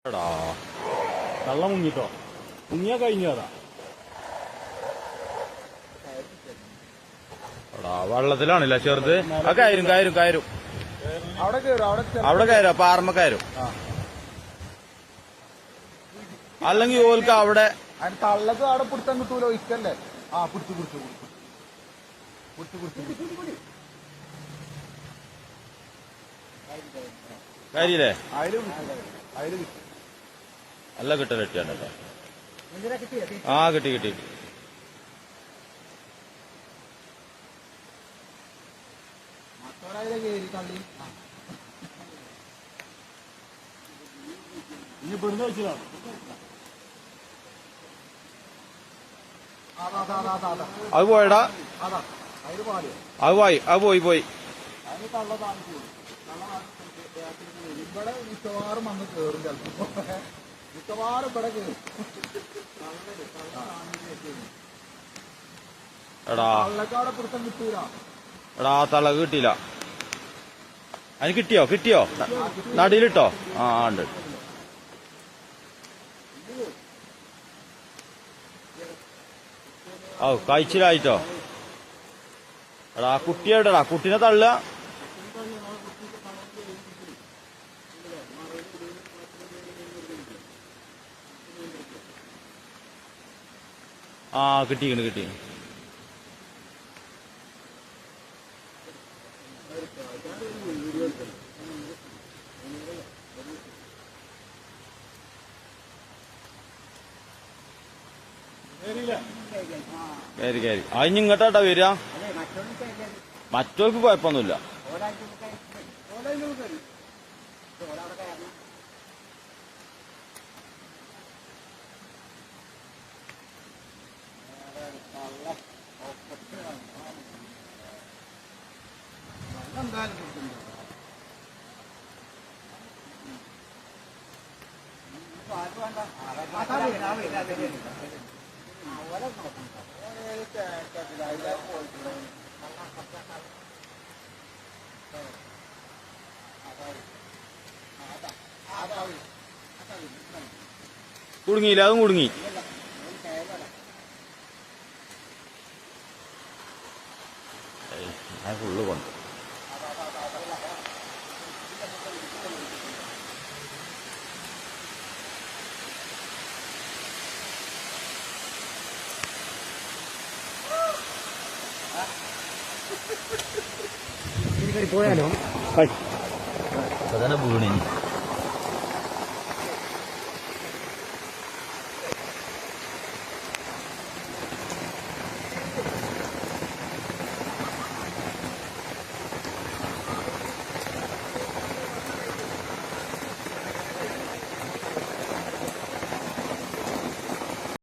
എടാ വെള്ളം മുങ്ങിട്ടോ, മുങ്ങിയാ കഴിഞ്ഞതാ. എടാ വെള്ളത്തിലാണില്ല ചെറുത്. ആ കയറും കയറും കയറും അവിടെ കയറും, പാറമ്മ കയറും. അല്ലെങ്കിൽ ഓൽക്ക് അവിടെ തള്ളക്ക് അവിടെ പിടുത്തം കിട്ടൂലോ, ഇക്കല്ലേ. ആ പിടിച്ചു പിടിച്ചു പിടിച്ചു പിടിച്ചു കാര്യല്ലേ അതില് നല്ല കിട്ടൽ കിട്ടിയാണ് കേട്ടോ. ആ കിട്ടി കിട്ടി. ഇനി ഇവിടുന്ന് വെച്ചതാണ്. അത് പോയടാ, അത് പോയി പോയി. ഇവിടെ മിക്കവാറും വന്ന് കേറും, ചിലപ്പോ മിക്കവാറും ഇവിടെ കേറും. എടാ തള്ളക്കാടെ പിടുത്തം കിട്ടൂല. എടാ തളക് കിട്ടിയില്ല. അതിന് കിട്ടിയോ നടിയിലിട്ടോ? ആ ഉണ്ട്. ഓ കഴിച്ചിലായിട്ടോ. എടാ കുട്ടിയെവിടെടാ? കുട്ടീനെ തള്ളുക. ആ കിട്ടി. കയറി അതിന് ഇങ്ങോട്ടാ വരിക. മറ്റവർക്ക് കുഴപ്പമൊന്നുമില്ല. കുടുങ്ങിയില്ല, അതും കുടുങ്ങി. ഞാൻ ഫുള്ള് കൊണ്ട് പോയാലോ സാധാരണ വീണി.